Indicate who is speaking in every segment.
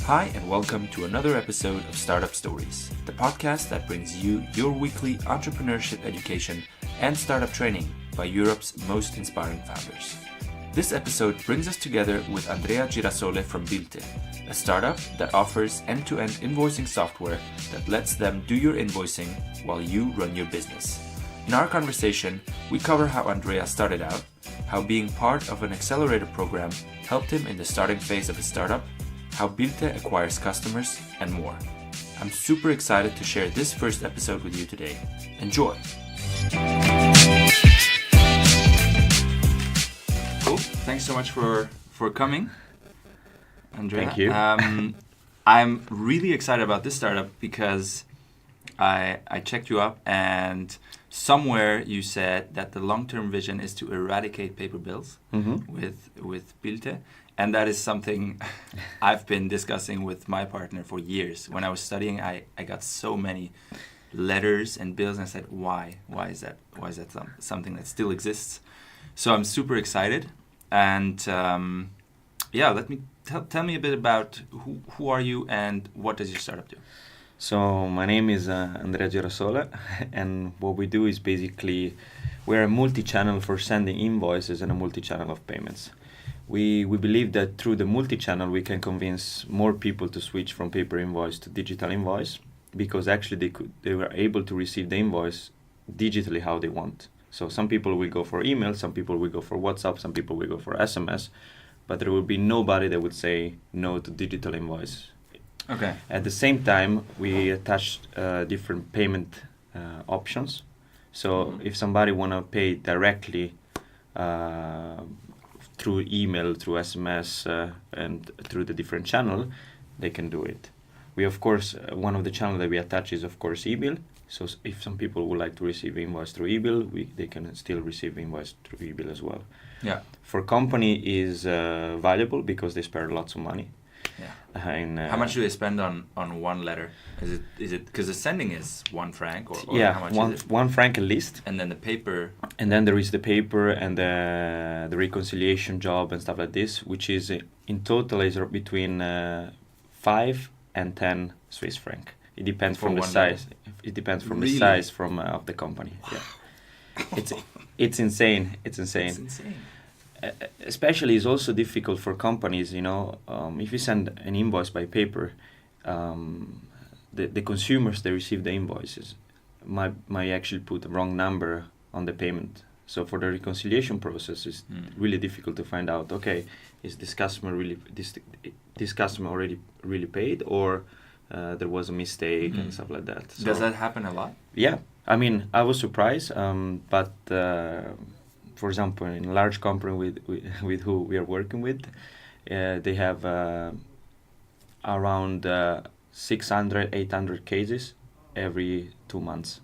Speaker 1: Hi, and welcome to another episode of Startup Stories, the podcast that brings you your weekly entrepreneurship education and startup training by Europe's most inspiring founders. This episode brings us together with Andrea Girasole from Bilte, a startup that offers end-to-end invoicing software that lets them do your invoicing while you run your business. In our conversation, we cover how Andrea started out, how being part of an accelerator program helped him in the starting phase of a startup, how Bilte acquires customers, and more. I'm super excited to share this first episode with you today. Enjoy! Cool. Thanks so much for coming, Andrea.
Speaker 2: Thank you.
Speaker 1: I'm really excited about this startup because I checked you up and somewhere you said that the long-term vision is to eradicate paper bills with Bilte. And that is something I've been discussing with my partner for years. When I was studying, I got so many letters and bills, and I said, why? Why is that something that still exists? So I'm super excited. And let me tell me a bit about who are you and what does your startup do?
Speaker 2: So my name is Andrea Girasole, and what we do is basically we're a multi-channel for sending invoices and a multi-channel of payments. We believe that through the multi-channel we can convince more people to switch from paper invoice to digital invoice, because actually they were able to receive the invoice digitally how they want. So some people will go for email, some people will go for WhatsApp, some people will go for SMS, but there will be nobody that would say no to digital invoice.
Speaker 1: Okay.
Speaker 2: At the same time, we attached different payment options. So if somebody want to pay directly through email, through SMS, and through the different channel, they can do it. We, of course, one of the channel that we attach is, of course, e-bill. So if some people would like to receive invoice through e-bill, they can still receive invoice through e-bill as well.
Speaker 1: Yeah.
Speaker 2: For company is valuable because they spare lots of money.
Speaker 1: Yeah. How much do they spend on one letter? Is it because the sending is 1 franc or how much is it?
Speaker 2: 1 franc at least.
Speaker 1: And then the paper.
Speaker 2: And then there is the paper and the reconciliation job and stuff like this, which is in total is between 5 and 10 Swiss franc. It depends from the size. It depends from the size of the company. Wow. Yeah. It's insane. It's insane. Especially it's also difficult for companies, if you send an invoice by paper, the consumers they receive the invoices might actually put the wrong number on the payment. So for the reconciliation process, it's really difficult to find out, okay, is this customer already really paid, or there was a mistake and stuff like that. So,
Speaker 1: does that happen a lot?
Speaker 2: Yeah, I mean, I was surprised, but for example, in a large company with who we are working with, they have around 600, 800 cases every 2 months,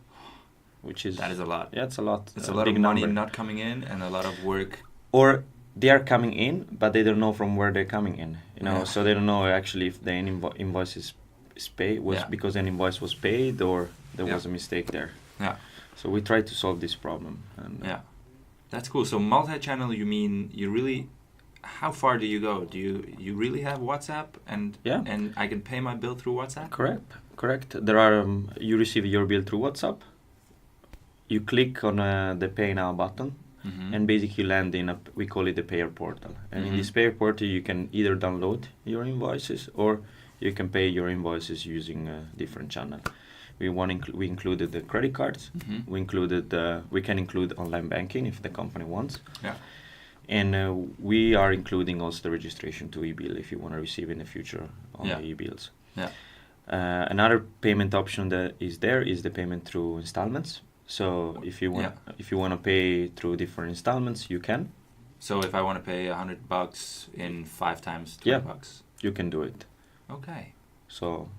Speaker 1: That is a lot.
Speaker 2: Yeah, it's a lot.
Speaker 1: It's a lot of money not coming in and a lot of work.
Speaker 2: Or they are coming in, but they don't know from where they're coming in. So they don't know actually if the invoice is paid because an invoice was paid or there was a mistake there. Yeah. So we try to solve this problem. And,
Speaker 1: That's cool. So multi-channel, you mean how far do you go? Do you really have WhatsApp and I can pay my bill through WhatsApp?
Speaker 2: Correct. There are you receive your bill through WhatsApp. You click on the Pay Now button, and basically land in we call it the payer portal. And in this payer portal, you can either download your invoices or you can pay your invoices using a different channel. We included the credit cards. We can include online banking if the company wants. Yeah. And we are including also the registration to e-bill if you want to receive in the future on the e-bills. Yeah. Another payment option that is there is the payment through installments. So if you want to pay through different installments, you can.
Speaker 1: So if I want to pay $100 in 5 times $20,
Speaker 2: you can do it.
Speaker 1: Okay.
Speaker 2: So.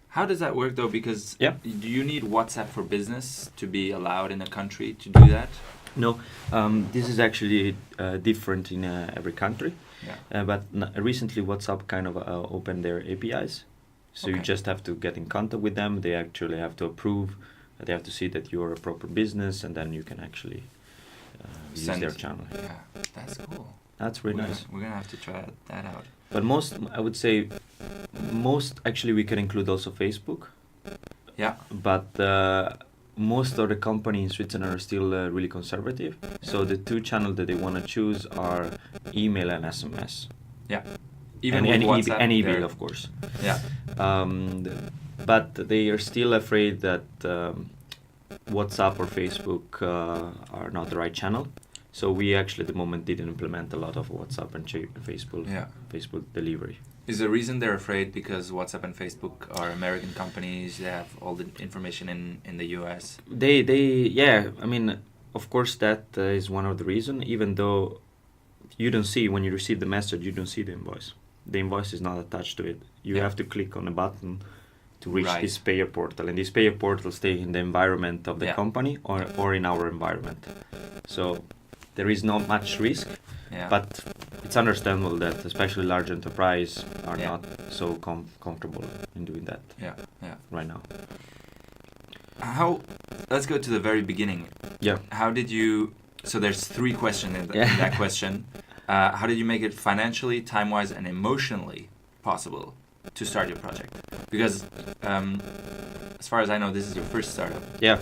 Speaker 1: How does that work though? Because do you need WhatsApp for Business to be allowed in a country to do that?
Speaker 2: No, this is actually different in every country. Yeah. But recently WhatsApp kind of opened their APIs. So you just have to get in contact with them. They actually have to approve. They have to see that you're a proper business, and then you can actually use their channel.
Speaker 1: Yeah, that's cool.
Speaker 2: That's really nice.
Speaker 1: We're gonna have to try that out.
Speaker 2: But I would say, actually we can include also Facebook.
Speaker 1: Yeah.
Speaker 2: But most of the companies in Switzerland are still really conservative. So the two channels that they want to choose are email and SMS.
Speaker 1: Yeah. Even
Speaker 2: and
Speaker 1: with WhatsApp,
Speaker 2: and email, of course.
Speaker 1: Yeah.
Speaker 2: But they are still afraid that WhatsApp or Facebook are not the right channel. So we actually at the moment didn't implement a lot of WhatsApp and Facebook delivery.
Speaker 1: Is the reason they're afraid because WhatsApp and Facebook are American companies? They have all the information in the US.
Speaker 2: I mean, of course that is one of the reasons. Even though you don't see, when you receive the message, you don't see the invoice. The invoice is not attached to it. You have to click on a button to reach this payer portal, and this payer portal stays in the environment of the company or in our environment. So there is not much risk, but it's understandable that especially large enterprise are not so comfortable in doing that right now.
Speaker 1: Let's go to the very beginning.
Speaker 2: Yeah.
Speaker 1: How did you, so there's 3 questions in that question. How did you make it financially, time-wise, and emotionally possible to start your project? Because as far as I know, this is your first startup.
Speaker 2: Yeah.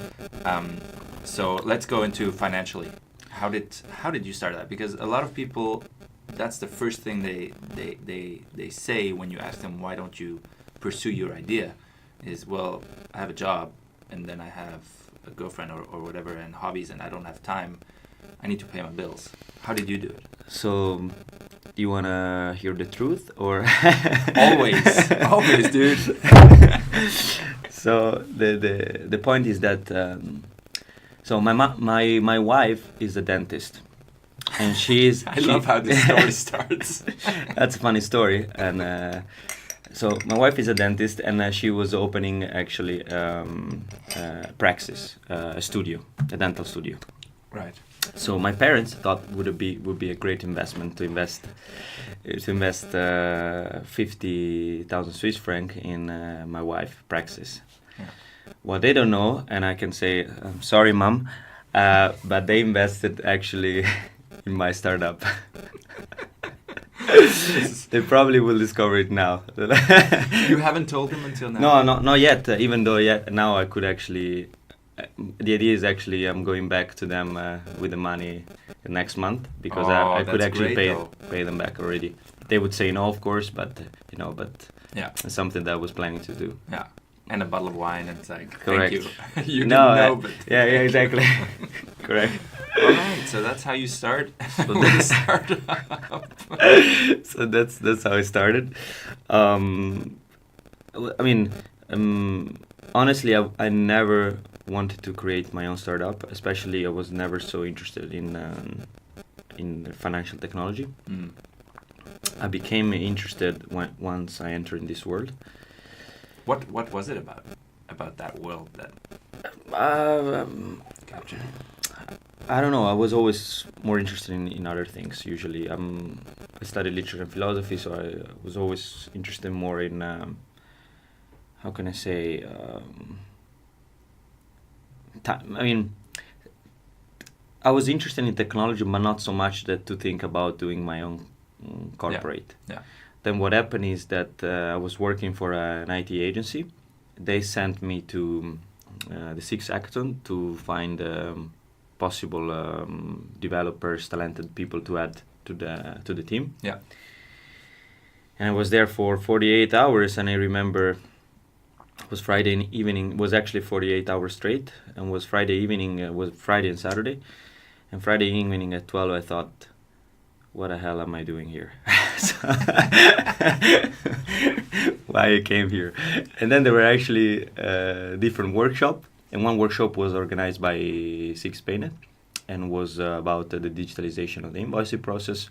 Speaker 1: So let's go into financially. How did you start that? Because a lot of people, that's the first thing they say when you ask them, why don't you pursue your idea, is, well, I have a job and then I have a girlfriend or whatever and hobbies and I don't have time. I need to pay my bills. How did you do it?
Speaker 2: So, you wanna hear the truth or?
Speaker 1: always, dude.
Speaker 2: So the point is that so my wife is a dentist, and she's.
Speaker 1: I love how this story starts.
Speaker 2: That's a funny story, and so my wife is a dentist, and she was opening actually praxis, a dental studio.
Speaker 1: Right.
Speaker 2: So my parents thought would be a great investment to invest 50,000 Swiss franc in my wife praxis. Yeah. What they don't know, and I can say, I'm sorry, Mom, but they invested actually in my startup. They probably will discover it now.
Speaker 1: You haven't told them until now?
Speaker 2: No, not yet. Even though now I could actually. The idea is actually I'm going back to them with the money next month because I could actually pay them back already. They would say no, of course, but it's something that I was planning to do.
Speaker 1: Yeah, and a bottle of wine, and it's like,
Speaker 2: correct.
Speaker 1: Thank you. You didn't know, but
Speaker 2: yeah, exactly. Correct.
Speaker 1: All right, so that's how you start with a startup.
Speaker 2: So that's how I started. I mean, honestly, I never wanted to create my own startup. Especially, I was never so interested in financial technology. Mm. I became interested once I entered in this world.
Speaker 1: What was it about that world that captured you?
Speaker 2: I don't know. I was always more interested in other things. Usually, I studied literature and philosophy, so I was always interested more in. How can I say? I was interested in technology, but not so much that to think about doing my own corporate.
Speaker 1: Yeah.
Speaker 2: Then what happened is that I was working for an IT agency. They sent me to the 6th Hackathon to find possible developers, talented people to add to the team.
Speaker 1: Yeah.
Speaker 2: And I was there for 48 hours, and I remember. It was Friday evening. It was actually 48 hours straight, and was Friday evening. Was Friday and Saturday, and Friday evening at 12. I thought, "What the hell am I doing here? Why I came here?" And then there were actually different workshops, and one workshop was organized by 6paynet, and was about the digitalization of the invoicing process.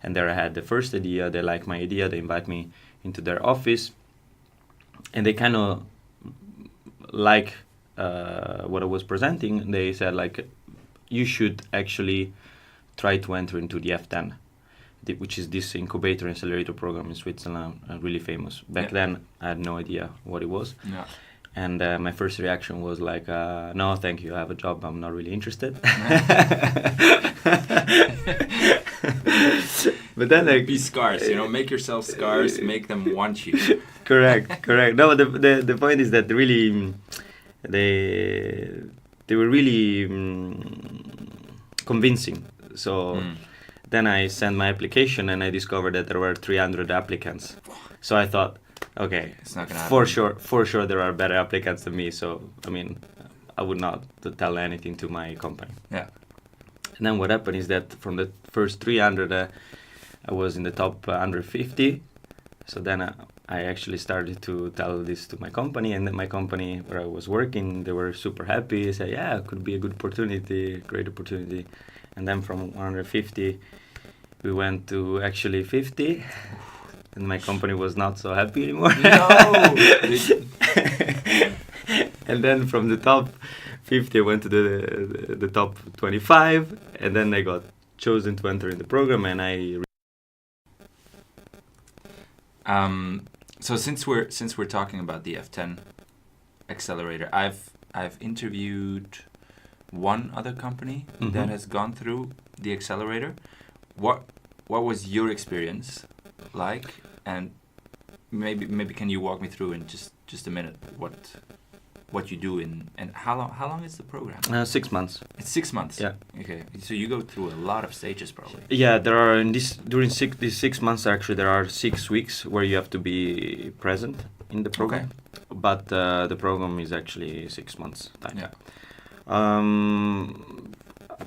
Speaker 2: And there I had the first idea. They liked my idea. They invite me into their office. And they kind of like what I was presenting. They said, like, you should actually try to enter into the F10, which is this incubator and accelerator program in Switzerland, really famous. Back then, I had no idea what it was.
Speaker 1: Yeah.
Speaker 2: And my first reaction was like, no, thank you, I have a job, I'm not really interested. But then like,
Speaker 1: be scarce, make yourself scarce, make them want you.
Speaker 2: correct. No, the point is that really they were really convincing. So then I sent my application and I discovered that there were 300 applicants. So I thought, okay,
Speaker 1: it's not gonna
Speaker 2: happen. For sure there are better applicants than me. So I mean, I would not tell anything to my company.
Speaker 1: Yeah.
Speaker 2: And then what happened is that from the first 300, I was in the top 150. So then I actually started to tell this to my company, and then my company where I was working, they were super happy. They said, yeah, it could be a good opportunity, great opportunity. And then from 150, we went to actually 50. And my company was not so happy anymore.
Speaker 1: No!
Speaker 2: And then from the top 50, I went to the top 25, and then I got chosen to enter in the program, and
Speaker 1: So since we're talking about the F10 accelerator, I've interviewed one other company that has gone through the accelerator. What was your experience like? And maybe can you walk me through in just a minute what you do and how long is the program?
Speaker 2: 6 months.
Speaker 1: It's 6 months.
Speaker 2: Yeah.
Speaker 1: Okay. So you go through a lot of stages probably.
Speaker 2: Yeah, there are during these 6 months actually there are 6 weeks where you have to be present in the program.
Speaker 1: Okay.
Speaker 2: But the program is actually 6 months time.
Speaker 1: Yeah.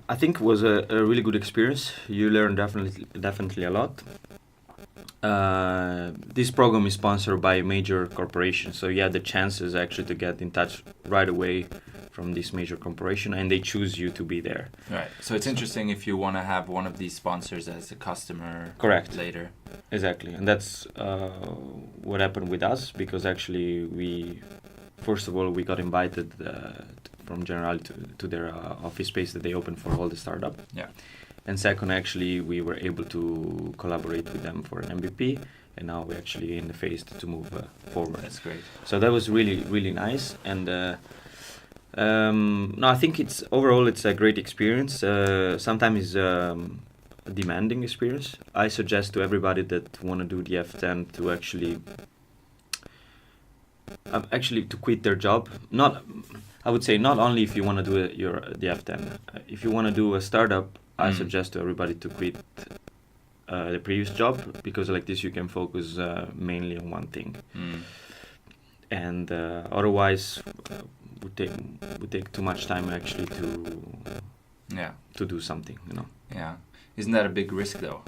Speaker 2: I think it was a really good experience. You learn definitely a lot. This program is sponsored by a major corporation, so you have the chances actually to get in touch right away from this major corporation, and they choose you to be there.
Speaker 1: Right. So it's interesting if you want to have one of these sponsors as a customer.
Speaker 2: Correct.
Speaker 1: Later.
Speaker 2: Exactly, and that's what happened with us, because actually first of all we got invited from Generali to their office space that they opened for all the startup.
Speaker 1: Yeah.
Speaker 2: And second, actually, we were able to collaborate with them for an MVP, and now we're actually in the phase to move forward.
Speaker 1: That's great.
Speaker 2: So that was really, really nice. And no, I think overall it's a great experience. Sometimes it's a demanding experience. I suggest to everybody that want to do the F10 to actually to quit their job. I would say not only if you want to do the F10. If you want to do a startup, I suggest to everybody to quit the previous job, because like this you can focus mainly on one thing. And otherwise would take too much time actually to do something,
Speaker 1: Yeah. Isn't that a big risk though?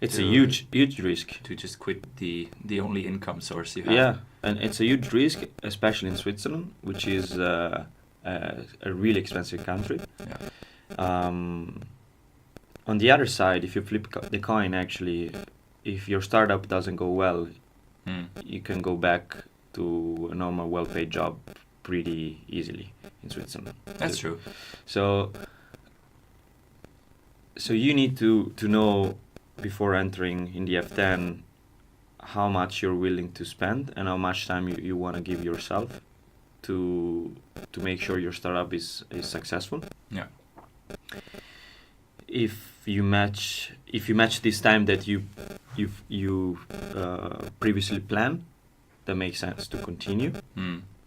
Speaker 2: It's a huge risk
Speaker 1: to just quit the only income source you have.
Speaker 2: Yeah, and it's a huge risk, especially in Switzerland, which is a really expensive country.
Speaker 1: Yeah.
Speaker 2: On the other side, if you flip the coin, actually, if your startup doesn't go well, you can go back to a normal, well-paid job pretty easily in Switzerland.
Speaker 1: That's true.
Speaker 2: So you need to know before entering in the F10 how much you're willing to spend and how much time you want to give yourself to make sure your startup is successful.
Speaker 1: Yeah.
Speaker 2: If you match this time that you previously planned, that makes sense to continue.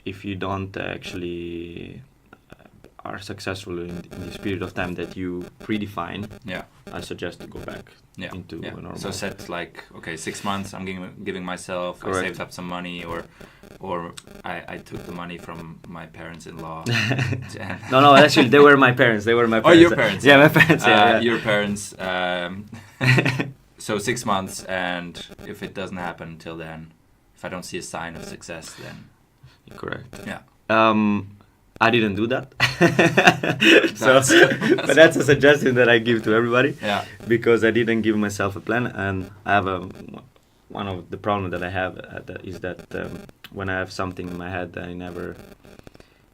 Speaker 2: If you don't actually are successful in this period of time that you predefine, I suggest to go back into a normal.
Speaker 1: So set like, okay, 6 months I'm giving myself. Correct. I saved up some money, or I took the money from my parents-in-law.
Speaker 2: No, actually they were my parents.
Speaker 1: Oh, your parents.
Speaker 2: Yeah, my parents.
Speaker 1: Your parents. So 6 months, and if it doesn't happen till then, if I don't see a sign of success, then.
Speaker 2: Correct.
Speaker 1: Yeah.
Speaker 2: I didn't do that. But that's a suggestion that I give to everybody. Yeah. Because I didn't give myself a plan, and I have one of the problems that I have is that when I have something in my head,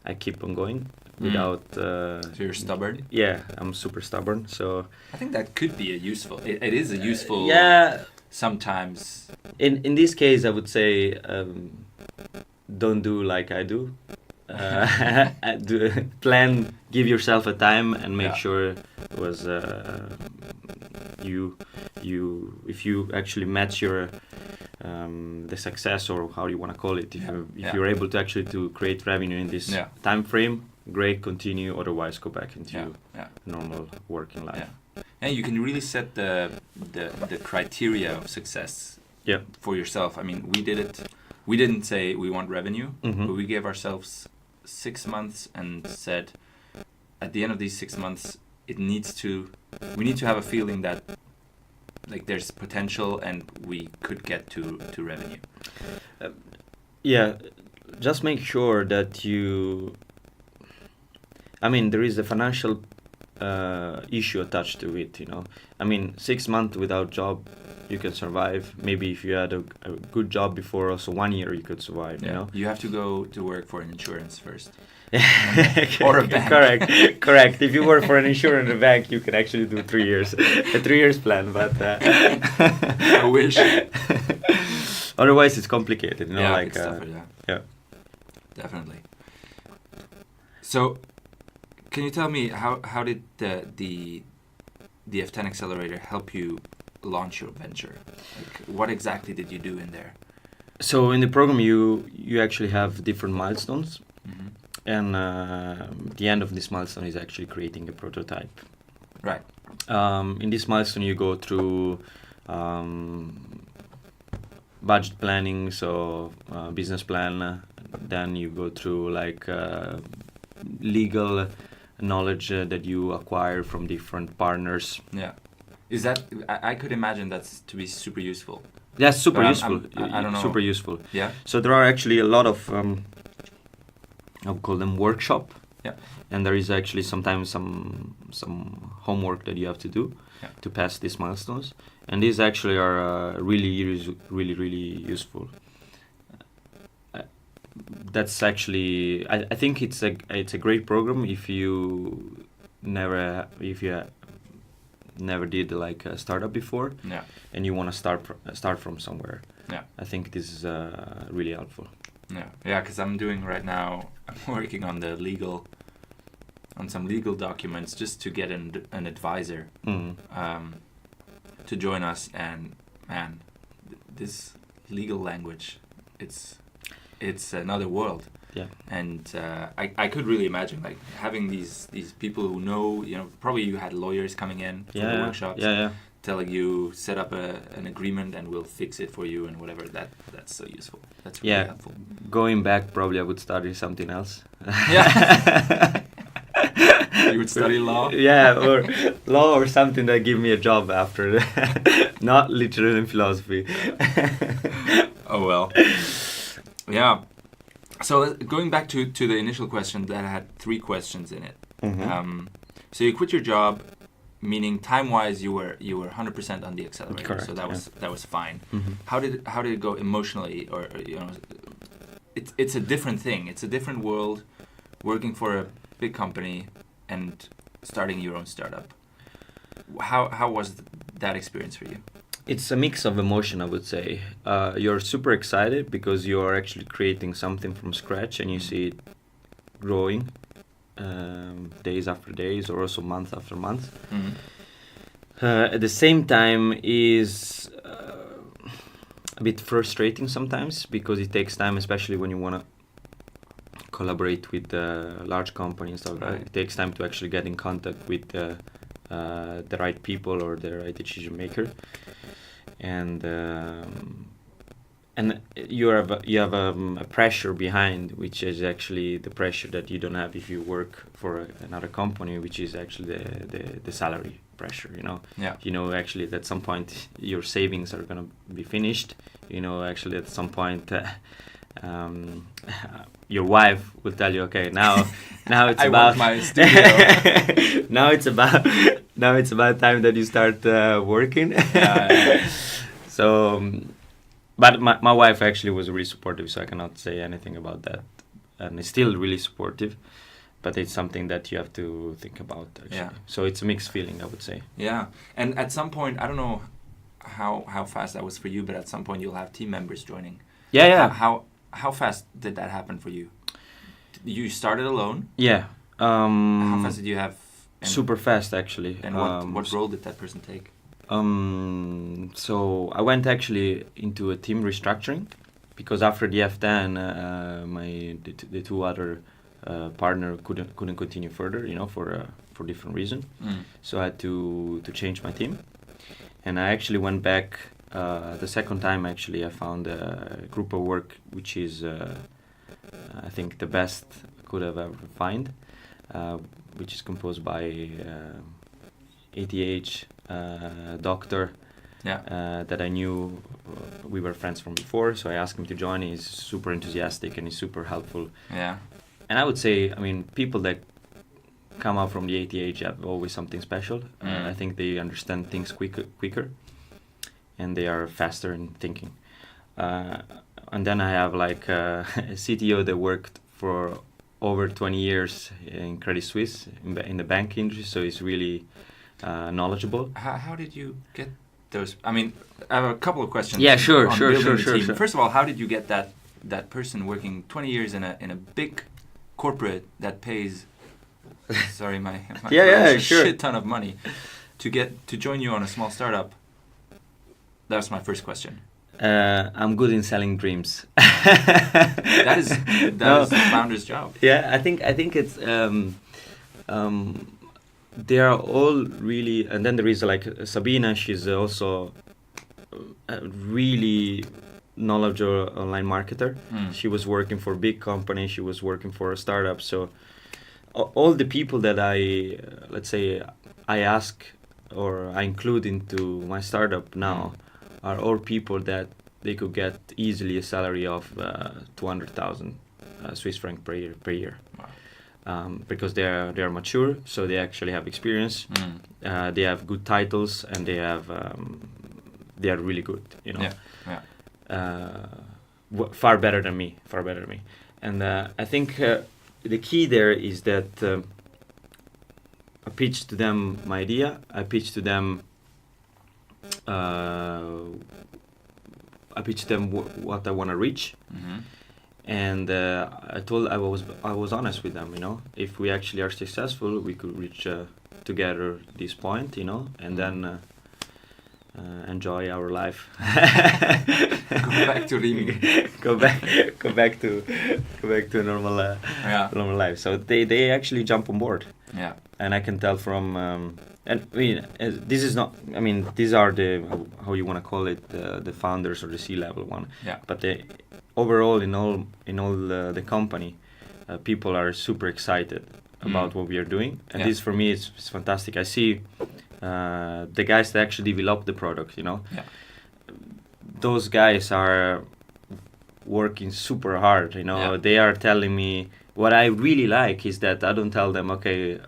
Speaker 2: I keep on going without.
Speaker 1: So you're stubborn.
Speaker 2: Yeah, I'm super stubborn. So
Speaker 1: I think that could be it is a useful.
Speaker 2: Yeah.
Speaker 1: Sometimes.
Speaker 2: In this case, I would say. don't do like I do. Give yourself a time and make sure it was if you actually match your the success, or how you want to call it, if you're able to actually to create revenue in this time frame, great, continue, otherwise go back into normal working life.
Speaker 1: And you can really set the criteria of success for yourself. I mean, we did it. We didn't say we want revenue, but we gave ourselves 6 months and said, at the end of these 6 months, we need to have a feeling that like there's potential and we could get to revenue.
Speaker 2: Just make sure that there is a financial issue attached to it, I mean, 6 months without job, you can survive. Maybe if you had a good job before, also 1 year you could survive.
Speaker 1: You have to go to work for an insurance first. Or a bank.
Speaker 2: Correct. If you work for an insurance bank, you can actually do 3 years, a 3 years plan. But
Speaker 1: I wish.
Speaker 2: Otherwise, it's complicated.
Speaker 1: It's tougher, definitely. So, can you tell me how did the F10 Accelerator help you launch your venture? Like, what exactly did you do in there?
Speaker 2: So in the program, you actually have different milestones, and the end of this milestone is actually creating a prototype.
Speaker 1: Right.
Speaker 2: In this milestone, you go through budget planning, so business plan. Then you go through legal knowledge that you acquire from different partners.
Speaker 1: Yeah. Is that, I could imagine that's to be super useful.
Speaker 2: Yeah, super useful.
Speaker 1: I don't know.
Speaker 2: Super useful.
Speaker 1: Yeah.
Speaker 2: So there are actually a lot of, I would call them workshop.
Speaker 1: Yeah.
Speaker 2: And there is actually sometimes some homework that you have to do to pass these milestones. And these actually are really useful. That's actually, I think it's a great program if you never did like a startup before, and you want to start from somewhere. I think this is really helpful. Because
Speaker 1: I'm doing right now, I'm working on some legal documents just to get an advisor to join us, and man, this legal language, it's another world. And I could really imagine like having these people who know, probably you had lawyers coming in for the workshops, telling you set up an agreement and we'll fix it for you and whatever. That's so useful. That's really helpful.
Speaker 2: Going back, probably I would study something else.
Speaker 1: You would study law?
Speaker 2: Or law or something that give me a job after. Not literally in philosophy.
Speaker 1: Oh well. Yeah. So going back to the initial question that had 3 questions in it. So you quit your job, meaning time-wise you were 100% on the accelerator.
Speaker 2: Correct,
Speaker 1: so that was fine. How did it go emotionally, or it's a different thing. It's a different world, working for a big company and starting your own startup. How was that experience for you?
Speaker 2: It's a mix of emotion, I would say. You're super excited because you are actually creating something from scratch and you see it growing days after days, or also month after month. At the same time is a bit frustrating sometimes because it takes time, especially when you want to collaborate with large companies. So it takes time to actually get in contact with the right people or the right decision maker. And you have a pressure behind, which is actually the pressure that you don't have if you work for another company, which is actually the salary pressure. Actually at some point your savings are gonna be finished. Actually at some point your wife will tell you, okay, now it's
Speaker 1: I
Speaker 2: about
Speaker 1: want my studio.
Speaker 2: now it's about time that you start working. So, but my wife actually was really supportive, so I cannot say anything about that, and it's still really supportive, but it's something that you have to think about actually. So it's a mixed feeling, I would say.
Speaker 1: And at some point, I don't know how fast that was for you, but at some point you'll have team members joining. how fast did that happen for you? You started alone.
Speaker 2: Yeah.
Speaker 1: How fast did you have?
Speaker 2: Super fast, actually.
Speaker 1: And what role did that person take?
Speaker 2: So I went actually into a team restructuring because after the F10, the two other partner couldn't continue further, for different reason. So I had to change my team, and I actually went back. The second time, actually, I found a group of work which is, I think, the best could have ever find, which is composed by ATH, doctor, that I knew. We were friends from before, so I asked him to join. He's super enthusiastic and he's super helpful.
Speaker 1: Yeah.
Speaker 2: And I would say, people that come out from the ATH have always something special. I think they understand things quicker, and they are faster in thinking. And then I have like a CTO that worked for over 20 years in Credit Suisse in the bank industry, so he's really knowledgeable.
Speaker 1: How did you get those? I have a couple of questions.
Speaker 2: Yeah, sure.
Speaker 1: First of all, how did you get that person working 20 years in a big corporate that pays, sorry, my a shit ton of money to join you on a small startup? That was my first question.
Speaker 2: I'm good in selling dreams.
Speaker 1: that is the founder's job.
Speaker 2: Yeah, I think it's they are all really, and then there is like Sabina. She's also a really knowledgeable online marketer. She was working for a big company. She was working for a startup. So all the people that I ask or I include into my startup now are all people that they could get easily a salary of 200,000 Swiss franc per year. Wow. Because they are mature, so they actually have experience. They have good titles, and they are really good. Far better than me. And I think the key there is that I pitch to them my idea. I pitch to them. I pitched them what I want to reach, and I was honest with them. If we actually are successful, we could reach together this point. And then enjoy our life.
Speaker 1: Go back to Rimini.
Speaker 2: go back to a normal life. So they actually jump on board.
Speaker 1: Yeah.
Speaker 2: And I can tell from. This is not. These are the how you want to call it, the founders or the C-level one.
Speaker 1: Yeah.
Speaker 2: But overall, in all the company, people are super excited about what we are doing, and this for me is fantastic. I see the guys that actually develop the product. Those guys are working super hard. They are telling me what I really like is that I don't tell them, okay,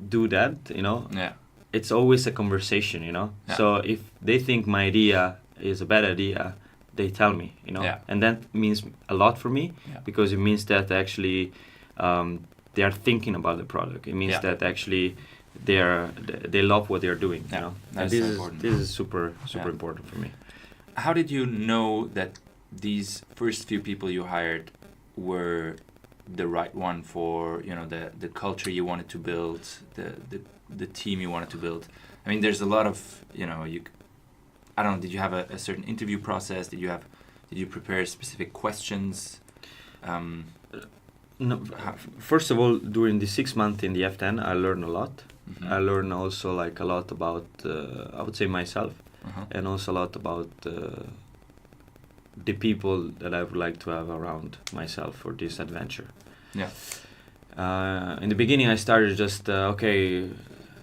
Speaker 2: do that, It's always a conversation, So if they think my idea is a bad idea, they tell me, And that means a lot for me, because it means that actually they are thinking about the product. It means that actually they love what they are doing, And this is super important for me.
Speaker 1: How did you know that these first few people you hired were the right one for the culture you wanted to build, the team you wanted to build? There's a lot of I don't know. Did you have a certain interview process? Did you prepare specific questions?
Speaker 2: No. First of all, during the 6 months in the F10, I learned a lot. I learned also a lot about I would say myself, and also a lot about the people that I would like to have around myself for this adventure.
Speaker 1: Yeah.
Speaker 2: In the beginning, I started just okay,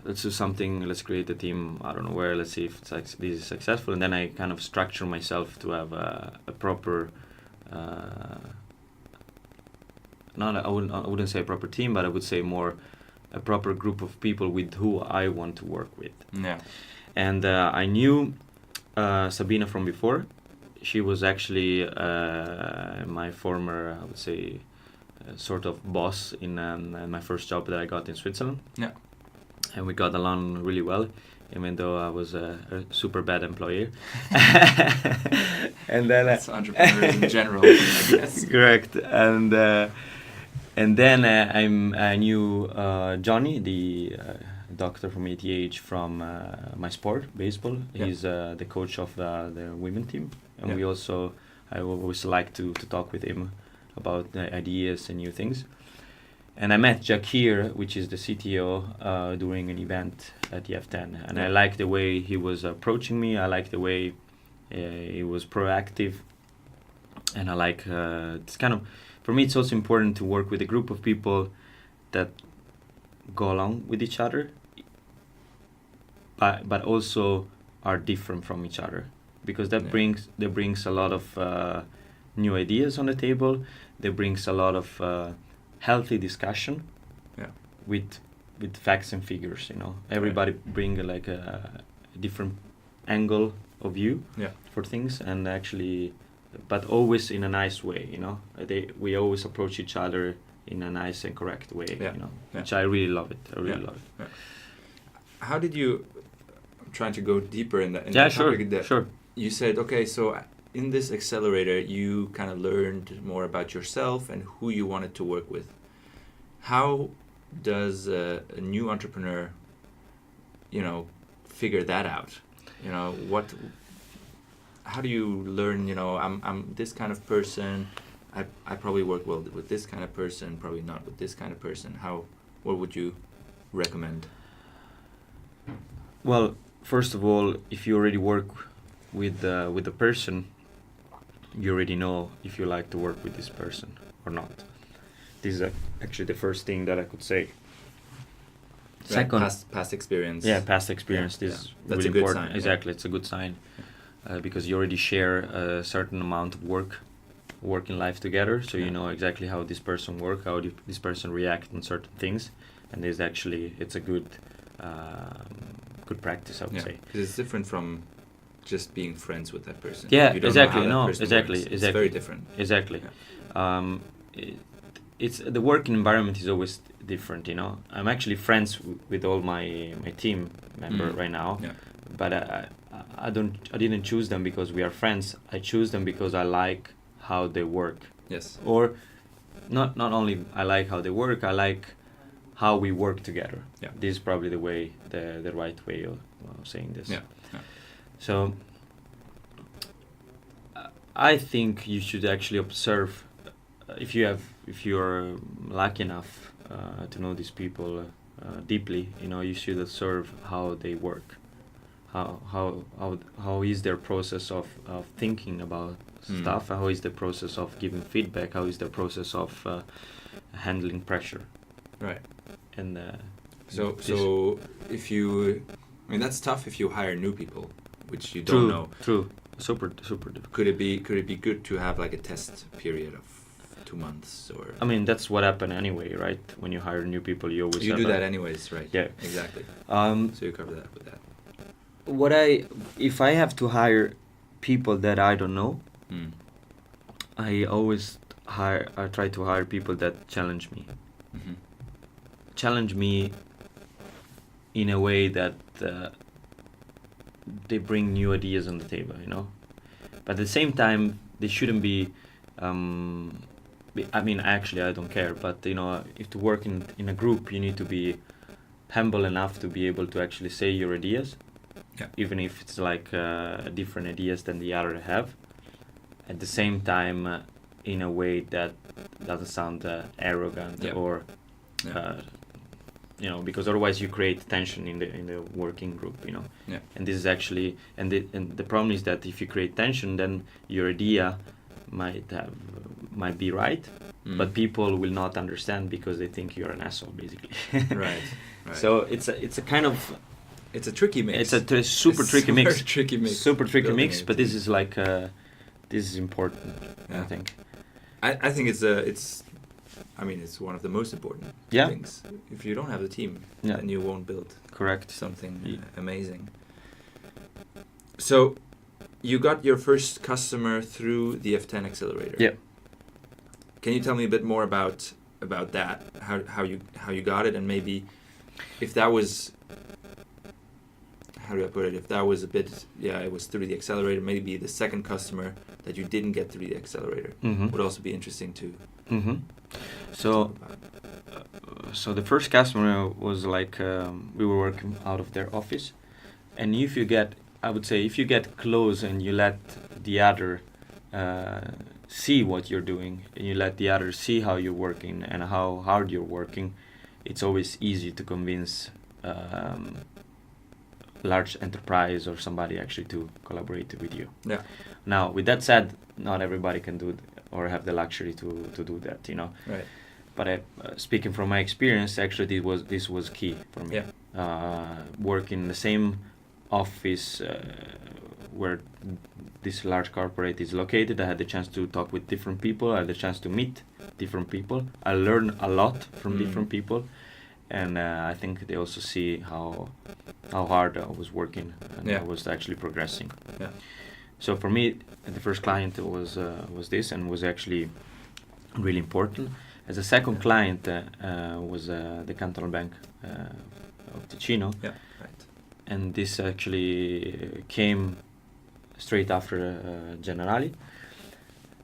Speaker 2: let's do something. Let's create a team. I don't know where. Let's see if this is successful. And then I kind of structure myself to have a proper. I wouldn't say a proper team, but I would say more a proper group of people with who I want to work with.
Speaker 1: Yeah.
Speaker 2: And I knew Sabina from before. She was actually my former, I would say, sort of boss in my first job that I got in Switzerland.
Speaker 1: Yeah.
Speaker 2: And we got along really well. even though I was a super bad employee. And then
Speaker 1: That's entrepreneurs in general, I guess.
Speaker 2: correct. And then I knew Johnny, the doctor from ATH from my sport, baseball.
Speaker 1: Yeah.
Speaker 2: He's the coach of the women team, and
Speaker 1: Yeah.
Speaker 2: I always like to talk with him about the ideas and new things. And I met Jakir, which is the CTO, during an event at the F10, and I liked the way he was approaching me. I liked the way he was proactive, and I like it's kind of, for me, it's also important to work with a group of people that go along with each other, but also are different from each other, because that brings a lot of new ideas on the table. That brings a lot of healthy discussion with facts and figures. Everybody bring like a different angle of view for things, and actually, but always in a nice way. We always approach each other in a nice and correct way. Which I really love it. I really love it.
Speaker 1: Yeah. How did you? I'm trying to go deeper in that.
Speaker 2: Sure.
Speaker 1: You said, okay, so in this accelerator, you kind of learned more about yourself and who you wanted to work with. How does a new entrepreneur, figure that out? How do you learn? I'm this kind of person. I probably work well with this kind of person. Probably not with this kind of person. What would you recommend?
Speaker 2: Well, first of all, if you already work with a person, you already know if you like to work with this person or not. This is actually the first thing that I could say. Second,
Speaker 1: past experience.
Speaker 2: Yeah, past experience. This is
Speaker 1: that's
Speaker 2: really
Speaker 1: a good
Speaker 2: important.
Speaker 1: sign.
Speaker 2: Exactly, it's a good sign, because you already share a certain amount of working life together, so you know exactly how this person works, how this person reacts on certain things, and it's a good practice, I would say.
Speaker 1: It's different from just being friends with that person.
Speaker 2: Yeah,
Speaker 1: you don't
Speaker 2: exactly.
Speaker 1: Know how that
Speaker 2: No,
Speaker 1: person
Speaker 2: exactly,
Speaker 1: works.
Speaker 2: exactly.
Speaker 1: It's very different.
Speaker 2: Exactly.
Speaker 1: Yeah.
Speaker 2: It's the working environment is always different. I'm actually friends with all my team member right now, but I didn't choose them because we are friends. I choose them because I like how they work.
Speaker 1: Yes.
Speaker 2: Or not only I like how they work, I like how we work together.
Speaker 1: Yeah.
Speaker 2: This is probably the right way of saying this.
Speaker 1: Yeah.
Speaker 2: So I think you should actually observe, if you're lucky enough to know these people deeply, you should observe how they work, how is their process of thinking about stuff, how is the process of giving feedback, how is the process of handling pressure.
Speaker 1: Right.
Speaker 2: And
Speaker 1: so if you, that's tough if you hire new people, which you don't know.
Speaker 2: True. Super difficult.
Speaker 1: Could it be good to have like a test period of 2 months or?
Speaker 2: That's what happened anyway, right? When you hire new people, you always
Speaker 1: do that anyways, right?
Speaker 2: Yeah,
Speaker 1: exactly. So you cover that with that.
Speaker 2: If I have to hire people that I don't know, I always try to hire people that challenge me.
Speaker 1: Mm-hmm.
Speaker 2: Challenge me in a way that they bring new ideas on the table, But at the same time, they shouldn't be. Actually, I don't care. But if to work in a group, you need to be humble enough to be able to actually say your ideas, even if it's like different ideas than the other have. At the same time, in a way that doesn't sound arrogant or. Because otherwise you create tension in the working group, And this is actually, and the problem is that if you create tension, then your idea might be right, but people will not understand because they think you're an asshole, basically.
Speaker 1: Right.
Speaker 2: So it's a kind of,
Speaker 1: it's a tricky mix.
Speaker 2: It's a super tricky mix. Super tricky mix, but this is like this is important. I think.
Speaker 1: I think it's one of the most important things. If you don't have a team, then you won't build something amazing. So, you got your first customer through the F10 accelerator.
Speaker 2: Yeah.
Speaker 1: Can you tell me a bit more about that? How you got it, and maybe if that was how do I put it? If that was a bit, it was through the accelerator, maybe the second customer that you didn't get through the accelerator would also be interesting to
Speaker 2: So,
Speaker 1: talk about.
Speaker 2: so the first customer was like we were working out of their office, and if you get, I would say, if you get close and you let the other see what you're doing, and you let the other see how you're working and how hard you're working, it's always easy to convince large enterprise or somebody actually to collaborate with you.
Speaker 1: Yeah.
Speaker 2: Now, with that said, not everybody can do or have the luxury to do that, you know.
Speaker 1: Right.
Speaker 2: But speaking from my experience, actually, this was key for me.
Speaker 1: Yeah.
Speaker 2: Working in the same office where this large corporate is located, I had the chance to talk with different people. I had the chance to meet different people. I learned a lot from different people, and I think they also see how hard I was working and I was actually progressing.
Speaker 1: Yeah.
Speaker 2: So for me, the first client was this, and was actually really important. As a second client was the Cantonal Bank of Ticino.
Speaker 1: Yeah. Right.
Speaker 2: And this actually came straight after Generali,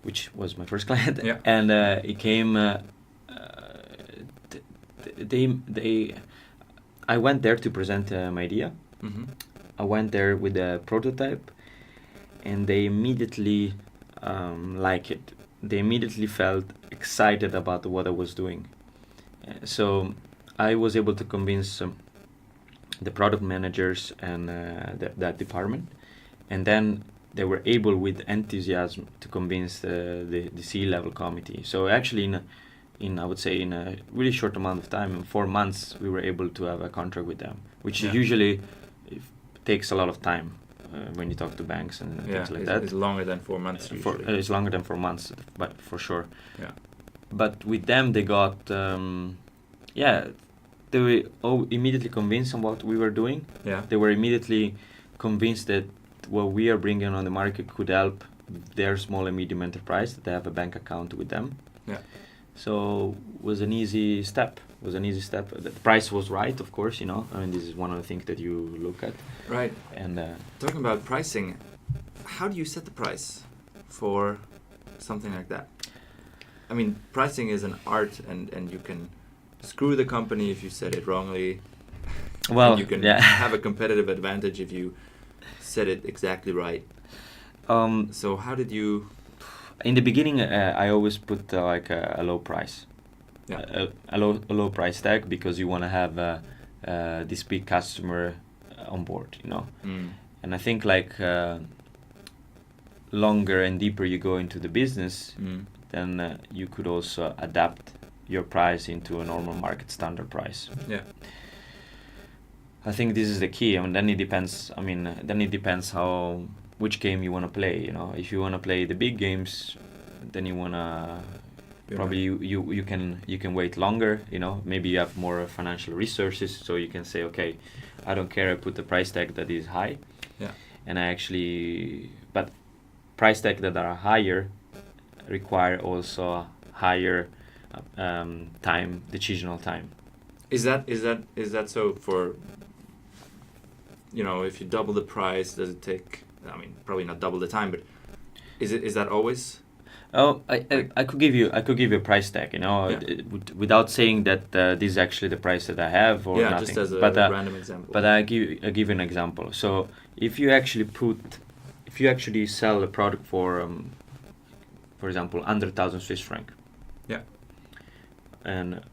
Speaker 2: which was my first client.
Speaker 1: Yeah.
Speaker 2: And it came. I went there to present my idea.
Speaker 1: Mm-hmm.
Speaker 2: I went there with a prototype, and they immediately liked it. They immediately felt excited about what I was doing. So I was able to convince the product managers and that department, and then they were able with enthusiasm to convince the C-level committee. So actually in I would say in a really short amount of time, in 4 months, we were able to have a contract with them, which usually takes a lot of time when you talk to banks and things like that.
Speaker 1: It's longer than 4 months usually.
Speaker 2: It's longer than 4 months, but for sure.
Speaker 1: Yeah.
Speaker 2: But with them, they got they were immediately convinced on what we were doing.
Speaker 1: Yeah.
Speaker 2: They were immediately convinced that what we are bringing on the market could help their small and medium enterprise, that they have a bank account with them.
Speaker 1: Yeah.
Speaker 2: So it was an easy step. The price was right, of course, you know. I mean, this is one of the things that you look at.
Speaker 1: Right.
Speaker 2: And
Speaker 1: talking about pricing, how do you set the price for something like that? I mean, pricing is an art, and you can screw the company if you set it wrongly.
Speaker 2: Well,
Speaker 1: and you can have a competitive advantage if you set it exactly right. So how did you?
Speaker 2: In the beginning, I always put like a low price, a low price tag, because you want to have this big customer on board, you know. And I think like longer and deeper you go into the business, then you could also adapt your price into a normal market standard price.
Speaker 1: Yeah.
Speaker 2: I think this is the key. I mean, then it depends which game you want to play. You know, if you want to play the big games, then you wanna you can wait longer. You know, maybe you have more financial resources, so you can say, okay, I don't care. I put the price tag that is high.
Speaker 1: Yeah.
Speaker 2: And but price tag that are higher require also higher decisional time.
Speaker 1: Is that so for? You know, if you double the price, does it take? I mean, probably not double the time, but is that always?
Speaker 2: Oh, I could give you a price tag, you know, without saying that this is actually the price that I have or nothing.
Speaker 1: Just as a random example.
Speaker 2: But I give an example. So if you actually sell a product for example, 100,000 Swiss franc.
Speaker 1: Yeah.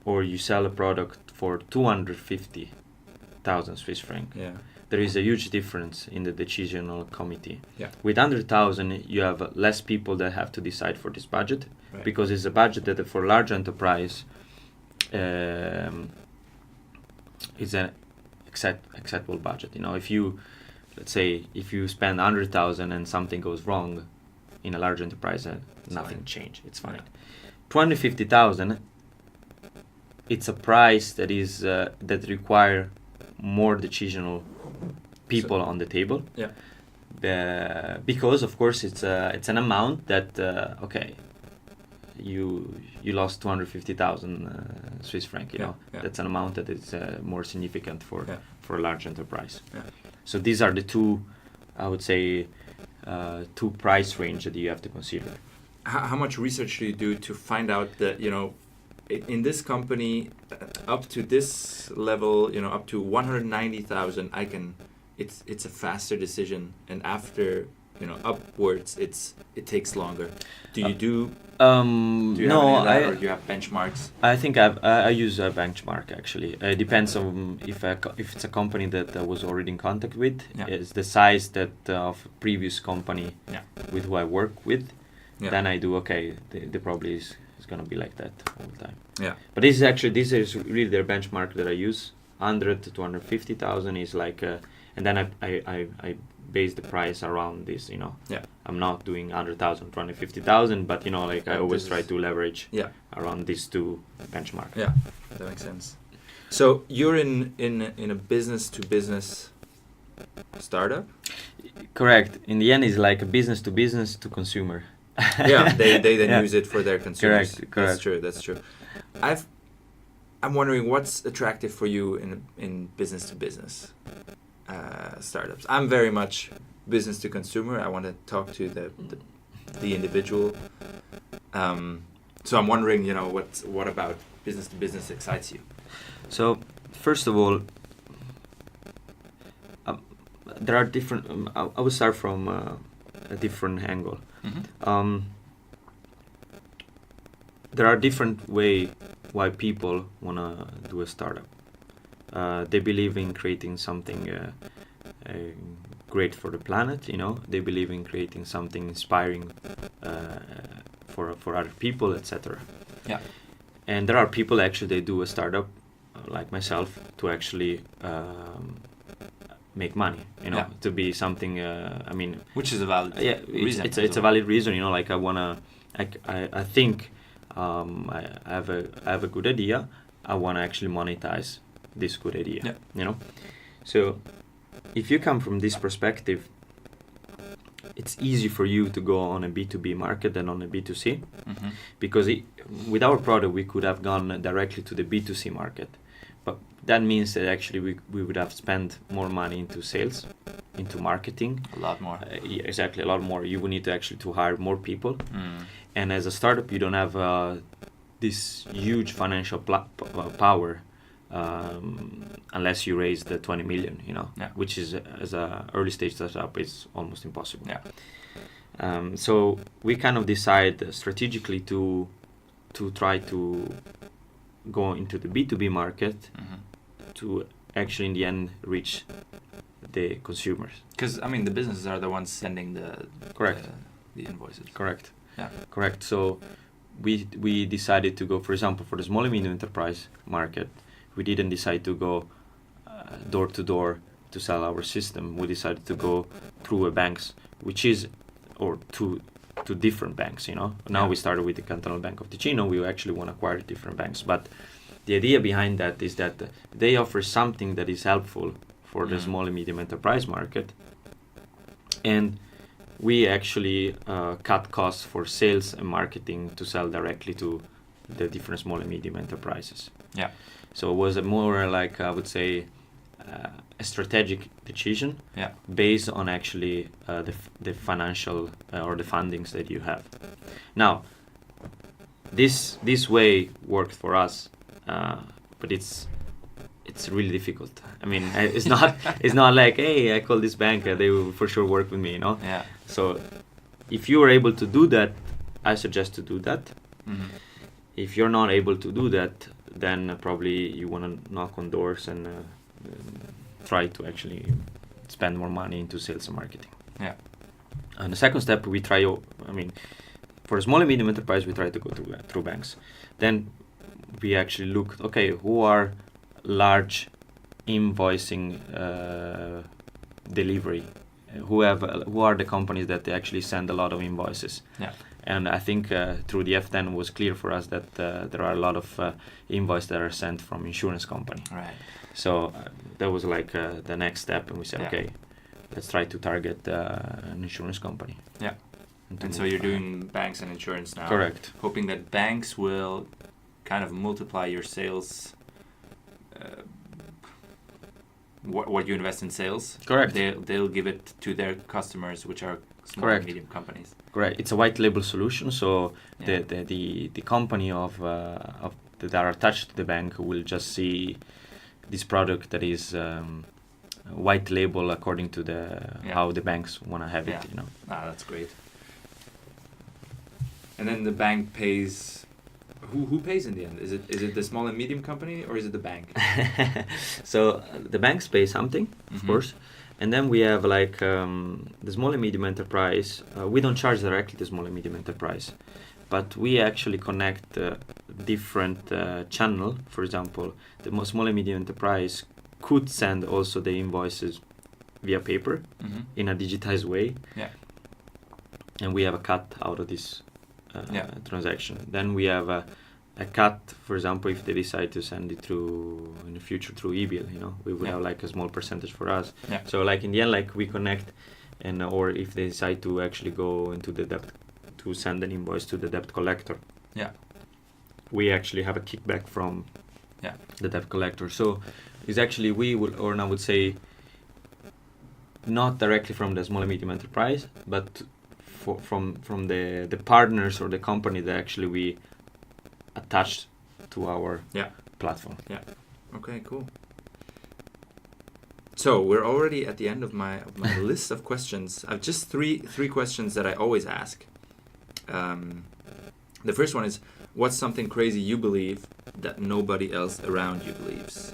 Speaker 1: Or
Speaker 2: you sell a product for 250,000 Swiss franc.
Speaker 1: Yeah.
Speaker 2: There is a huge difference in the decisional committee.
Speaker 1: Yeah.
Speaker 2: With 100,000, you have less people that have to decide for this budget, because it's a budget that for large enterprise is an acceptable budget. You know, let's say if you spend 100,000 and something goes wrong in a large enterprise, nothing changed. It's fine. 250,000, it's a price that is that require more decisional people on the table.
Speaker 1: Yeah.
Speaker 2: Because of course it's an amount that you lost 250,000 Swiss franc. You know, that's an amount that is more significant for a large enterprise.
Speaker 1: Yeah.
Speaker 2: So these are the two, I would say, two price range that you have to consider.
Speaker 1: How much research do you do to find out that, you know, in this company, up to this level, you know, up to 190,000, it's a faster decision, and after, you know, upwards, it takes longer. Do you do you
Speaker 2: no,
Speaker 1: have any of that, or do you have benchmarks?
Speaker 2: I think I use a benchmark actually. It depends on if it's a company that I was already in contact with. It's the size that of a previous company with who I work with. Then I do they probably is gonna be like that all the time.
Speaker 1: Yeah.
Speaker 2: But this is really their benchmark that I use. 100 to 250,000 is like, and then I base the price around this. You know.
Speaker 1: Yeah.
Speaker 2: I'm not doing 100,000, 250,000, but you know, like I always try to leverage around these two benchmarks.
Speaker 1: Yeah, that makes sense. So you're in a business to business startup.
Speaker 2: Correct. In the end, it's like a business to consumer.
Speaker 1: Yeah, they then use it for their consumers.
Speaker 2: Correct.
Speaker 1: That's true. I'm wondering what's attractive for you in business to business startups. I'm very much business to consumer. I want to talk to the individual. So I'm wondering, you know, what about business to business excites you?
Speaker 2: So first of all, there are different. I will start from a different angle. Mm-hmm. There are different ways why people wanna do a startup. They believe in creating something great for the planet. You know, they believe in creating something inspiring for other people, etc.
Speaker 1: Yeah.
Speaker 2: And there are people actually they do a startup like myself to actually make money. You know, to be something. I mean,
Speaker 1: which is a valid reason.
Speaker 2: It's a valid reason. You know, like I think I have a good idea. I wanna actually monetize this good idea.
Speaker 1: Yeah.
Speaker 2: You know, so if you come from this perspective, it's easy for you to go on a B2B market than on a B2C, mm-hmm. because with our product we could have gone directly to the B2C market, but that means that actually we would have spent more money into sales, into marketing.
Speaker 1: A lot more.
Speaker 2: Yeah, exactly, a lot more. You would need to actually to hire more people, and as a startup you don't have this huge financial power unless you raise the 20 million, you know, which is as a early stage startup is almost impossible. Yeah. So we kind of decide strategically to try to go into the B2B market, mm-hmm. to actually in the end reach the consumers.
Speaker 1: Because I mean the businesses are the ones sending the invoices.
Speaker 2: Correct.
Speaker 1: Yeah.
Speaker 2: Correct. So we decided to go, for example, for the small and medium enterprise market. We didn't decide to go door to door to sell our system. We decided to go through a banks, or to different banks. You know. Now we started with the Cantonal Bank of Ticino. We actually want to acquire different banks, but the idea behind that is that they offer something that is helpful for the small and medium enterprise market, and we actually cut costs for sales and marketing to sell directly to the different small and medium enterprises. Yeah. So it was a more like, I would say, a strategic decision based on actually the financial or the fundings that you have. Now, this way worked for us, but it's really difficult. I mean, it's not like, hey, I call this bank, they will for sure work with me, you know. Yeah. So if you are able to do that, I suggest to do that. Mm-hmm. If you're not able to do that, then probably you want to knock on doors and try to actually spend more money into sales and marketing. Yeah. And the second step, for a small and medium enterprise, we try to go through banks. Then we actually looked, okay, who are large invoicing delivery? Who are the companies that they actually send a lot of invoices? Yeah. And I think through the F10 was clear for us that there are a lot of invoices that are sent from insurance company. Right. So that was like the next step, and we said, okay, let's try to target an insurance company. Yeah.
Speaker 1: And so you're doing banks and insurance now.
Speaker 2: Correct.
Speaker 1: Hoping that banks will kind of multiply your sales, what you invest in sales.
Speaker 2: Correct.
Speaker 1: They'll give it to their customers, which are small
Speaker 2: Correct.
Speaker 1: and medium companies.
Speaker 2: Correct. It's a white label solution, so
Speaker 1: Yeah.
Speaker 2: the company of that are attached to the bank will just see this product that is white label according to how the banks want to have it. You know.
Speaker 1: Ah, that's great. And then the bank pays. Who pays in the end? Is it the small and medium company or is it the bank?
Speaker 2: So the banks pay something, of course, and then we have like the small and medium enterprise. We don't charge directly the small and medium enterprise, but we actually connect different channel. For example, the small and medium enterprise could send also the invoices via paper in a digitized way.
Speaker 1: Yeah.
Speaker 2: And we have a cut out of this transaction. Then we have a cut, for example, if they decide to send it through in the future through e-bill, you know, we would have like a small percentage for us.
Speaker 1: Yeah.
Speaker 2: So like in the end, like we connect, and or if they decide to actually go into the debt to send an invoice to the debt collector, we actually have a kickback from the debt collector. So it's actually I would say not directly from the small and medium enterprise, but from the partners or the company that actually we attached to our platform. Yeah.
Speaker 1: Okay, cool. So we're already at the end of my list of questions. I've just three questions that I always ask. The first one is, what's something crazy you believe that nobody else around you believes?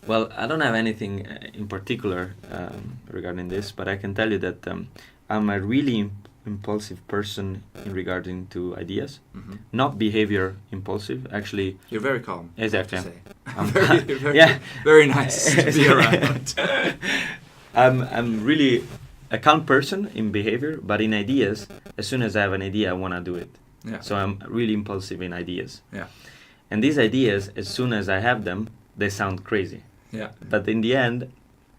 Speaker 2: Well, I don't have anything in particular regarding this, but I can tell you that I'm a really impulsive person in regarding to ideas, not behavior impulsive. Actually,
Speaker 1: you're very calm.
Speaker 2: Exactly.
Speaker 1: I'm very nice to be around.
Speaker 2: I'm really a calm person in behavior, but in ideas, as soon as I have an idea, I want to do it.
Speaker 1: Yeah.
Speaker 2: So I'm really impulsive in ideas.
Speaker 1: Yeah.
Speaker 2: And these ideas, as soon as I have them, they sound crazy.
Speaker 1: Yeah.
Speaker 2: But in the end,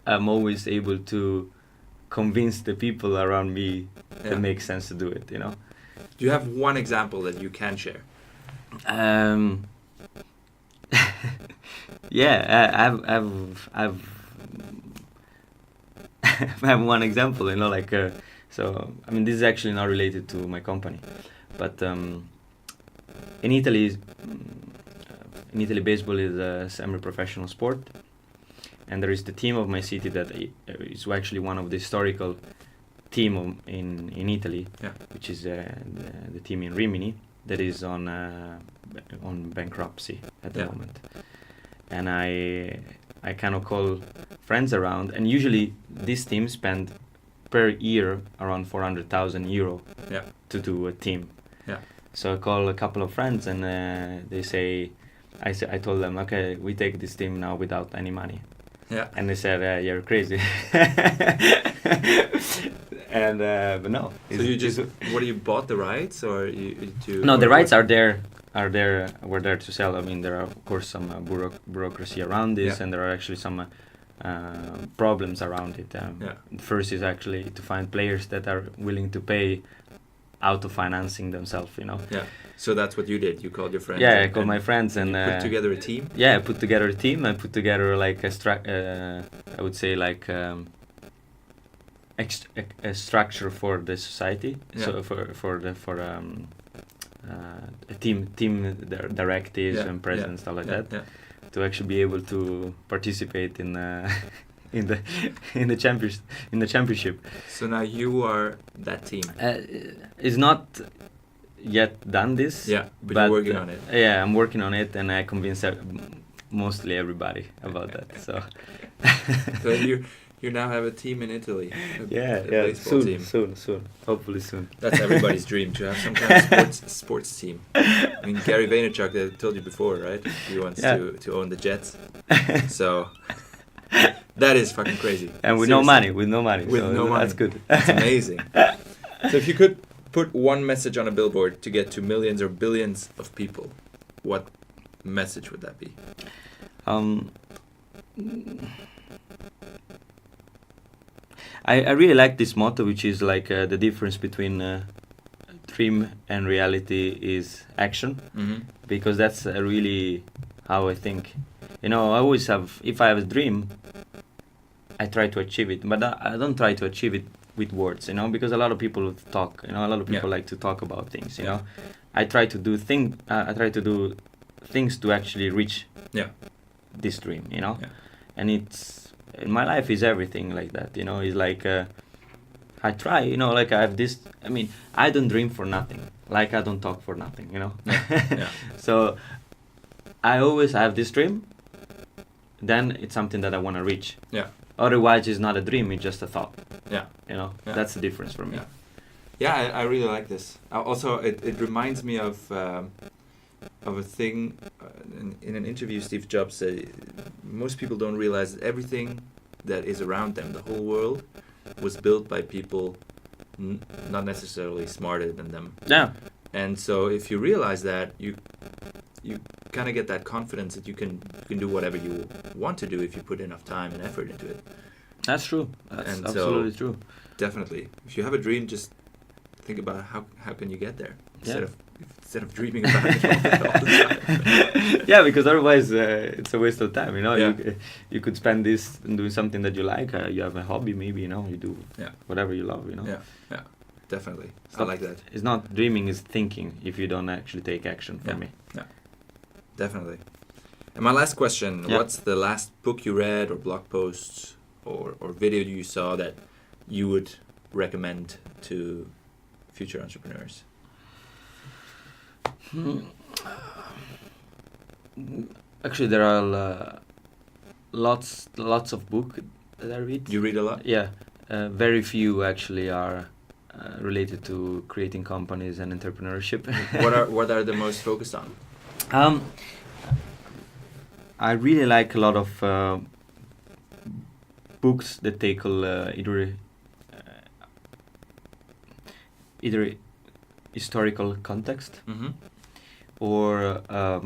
Speaker 2: I'm always able to convince the people around me that it makes sense to do it, you know.
Speaker 1: Do you have one example that you can share?
Speaker 2: Yeah, I've I have one example, you know, like so. I mean, this is actually not related to my company, but in Italy, baseball is a semi-professional sport, and there is the team of my city that is actually one of the historical team in Italy, which is the team in Rimini that is on bankruptcy at the moment. And I kind of call friends around, and usually this team spend per year around 400,000 euro to do a team. So I call a couple of friends, and they say, I told them, okay, we take this team now without any money. And they said, you're crazy. And but no.
Speaker 1: So you bought the rights, or
Speaker 2: No, the rights are there. We're there to sell. I mean, there are of course some bureaucracy around this, and there are actually some problems around it. First is actually to find players that are willing to pay out of financing themselves, you know.
Speaker 1: So that's what you did. You called your friends.
Speaker 2: I called my friends and
Speaker 1: put together a team.
Speaker 2: I put together a team. I put together like I would say like a structure for the society. So for a team directives and presidents, stuff like that, to actually be able to participate in the championship.
Speaker 1: So now you are that team.
Speaker 2: It's not yet done this.
Speaker 1: But you're working on it.
Speaker 2: I'm working on it, and I convince mostly everybody about that. So.
Speaker 1: So you now have a team in Italy. A baseball team.
Speaker 2: Soon, hopefully soon.
Speaker 1: That's everybody's dream, to have some kind of sports team. I mean, Gary Vaynerchuk, I told you before, right? He wants to own the Jets. So that is fucking crazy.
Speaker 2: And with no money. With no money. That's good.
Speaker 1: That's amazing. So if you could put one message on a billboard to get to millions or billions of people, what message would that be?
Speaker 2: I really like this motto, which is like the difference between dream and reality is action, because that's really how I think. I always have, if I have a dream, I try to achieve it, but I don't try to achieve it with words, because a lot of people talk, a lot of people like to talk about things, you know. I try to do things to actually reach this dream, and it's, in my life is everything like that, it's like I try, like I have this, I don't dream for nothing, like I don't talk for nothing, So I always have this dream, then it's something that I want to reach. Otherwise it's not a dream, it's just a thought. That's the difference for me.
Speaker 1: I really like this. Also, it reminds me of a thing in an interview. Steve Jobs said most people don't realize that everything that is around them, the whole world, was built by people not necessarily smarter than them. And so if you realize that, you kind of get that confidence that you can do whatever you want to do if you put enough time and effort into it.
Speaker 2: That's true. That's absolutely true.
Speaker 1: Definitely. If you have a dream, just think about how can you get there instead of dreaming about it all the time.
Speaker 2: Because otherwise it's a waste of time. You could spend this doing something that you like. You have a hobby, maybe. You do whatever you love.
Speaker 1: Definitely. I like that.
Speaker 2: It's not dreaming; it's thinking. If you don't actually take action, for me.
Speaker 1: Definitely. And my last question: what's the last book you read, or blog post, or video you saw that you would recommend to future entrepreneurs?
Speaker 2: Actually, there are lots of books that I read.
Speaker 1: You read a lot?
Speaker 2: Yeah. Very few actually are related to creating companies and entrepreneurship.
Speaker 1: What are the most focused on?
Speaker 2: I really like a lot of books that tackle either historical context or how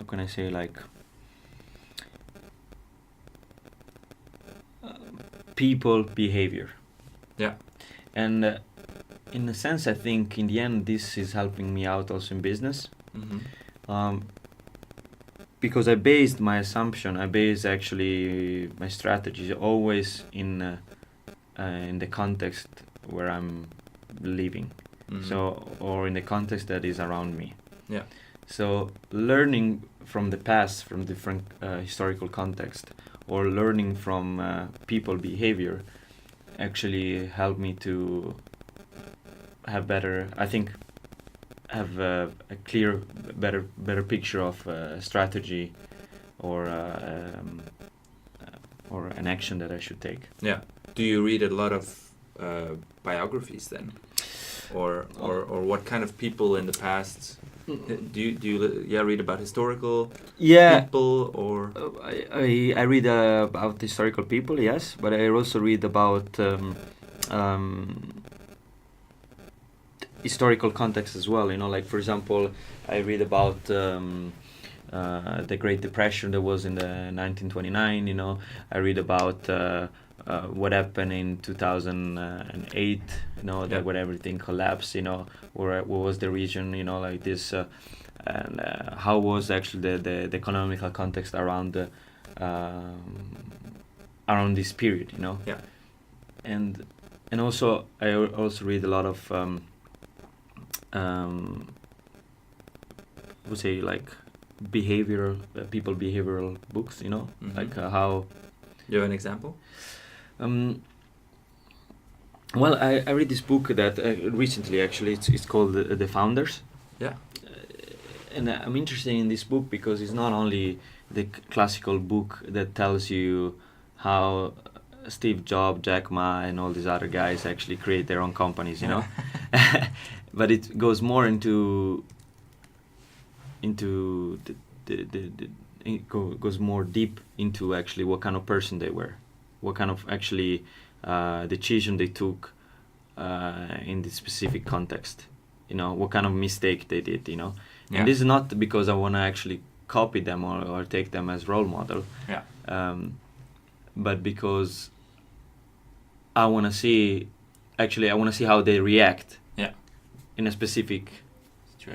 Speaker 2: can I say, like people behavior. And in a sense, I think in the end this is helping me out also in business. Because I based my actually my strategy always in the context where I'm living, or in the context that is around me. So learning from the past, from different historical context, or learning from people behavior, actually helped me to have better, I think, have a clear, better picture of strategy or an action that I should take.
Speaker 1: Do you read a lot of biographies then, or what kind of people in the past? Do you read about historical people, or?
Speaker 2: I read about historical people, yes, but I also read about historical context as well. Like for example, I read about the Great Depression that was in the 1929. I read about what happened in 2008. That when everything collapsed. What was the region? Like this, and how was actually the economical context around this period. And also I also read a lot of I would say like behavioral books, like how.
Speaker 1: You have an example?
Speaker 2: Well, I read this book that recently, actually, it's called The Founders. And I'm interested in this book because it's not only the classical book that tells you how Steve Jobs, Jack Ma, and all these other guys actually create their own companies, but it goes more into goes more deep into actually what kind of person they were, what kind of actually decision they took in this specific context, what kind of mistake they did, and this is not because I want to actually copy them or take them as role model, but because I want to see how they react
Speaker 1: Yeah.
Speaker 2: in a specific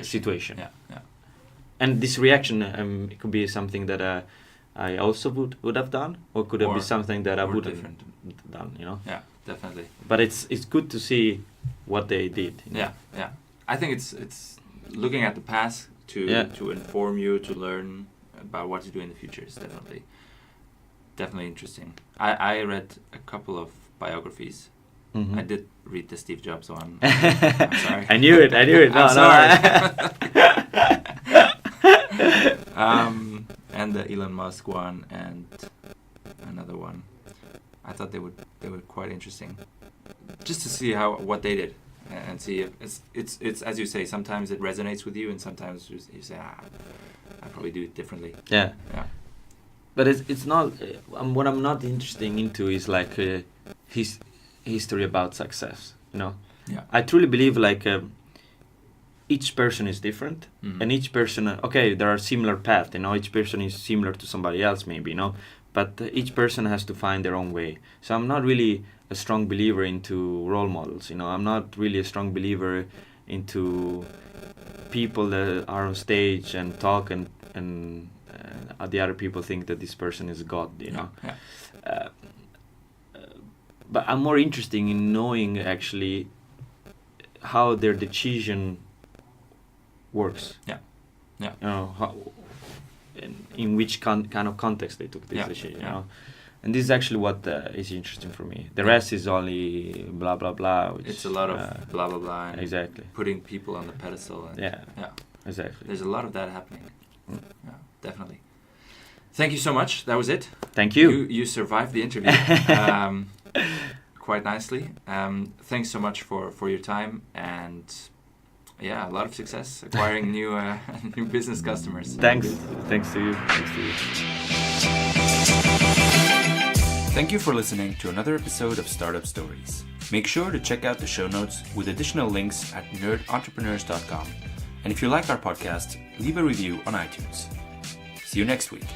Speaker 2: situation.
Speaker 1: Yeah. Yeah.
Speaker 2: And this reaction it could be something that I also would have done, or could have been something that I wouldn't have done, you know.
Speaker 1: Yeah, definitely.
Speaker 2: But it's good to see what they did. You know?
Speaker 1: Yeah, yeah. I think it's looking at the past to inform you, to learn about what to do in the future is definitely interesting. I read a couple of biographies.
Speaker 2: Mm-hmm.
Speaker 1: I did read the Steve Jobs one. I'm sorry.
Speaker 2: I knew it. No,
Speaker 1: I'm sorry. And the Elon Musk one and another one. I thought they were quite interesting, just to see what they did and see if it's as you say. Sometimes it resonates with you, and sometimes you say, I probably do it differently.
Speaker 2: Yeah.
Speaker 1: Yeah.
Speaker 2: But it's not. What I'm not interested into is like his history about success. You know.
Speaker 1: Yeah.
Speaker 2: I truly believe like each person is different,
Speaker 1: Mm-hmm.
Speaker 2: and each person. Okay, there are similar paths. You know, each person is similar to somebody else, maybe. You know, but each person has to find their own way. So I'm not really a strong believer into role models. You know, I'm not really a strong believer into people that are on stage and talk and the other people think that this person is God. You know.
Speaker 1: Yeah.
Speaker 2: But I'm more interested in knowing actually how their decision works.
Speaker 1: Yeah. Yeah.
Speaker 2: You know, how, in which kind of context they took this decision. You know, and this is actually what is interesting for me. The rest is only blah blah blah. Which,
Speaker 1: it's a lot of blah blah blah. And
Speaker 2: exactly.
Speaker 1: putting people on the pedestal. And
Speaker 2: Yeah.
Speaker 1: Yeah.
Speaker 2: Exactly.
Speaker 1: There's a lot of that happening. Yeah, definitely. Thank you so much. That was it.
Speaker 2: Thank you.
Speaker 1: You survived the interview quite nicely. Thanks so much for your time, and a lot of success acquiring new business customers.
Speaker 2: Thanks to you.
Speaker 1: Thank you for listening to another episode of Startup Stories. Make sure to check out the show notes with additional links at nerdentrepreneurs.com. And if you like our podcast, leave a review on iTunes. See you next week.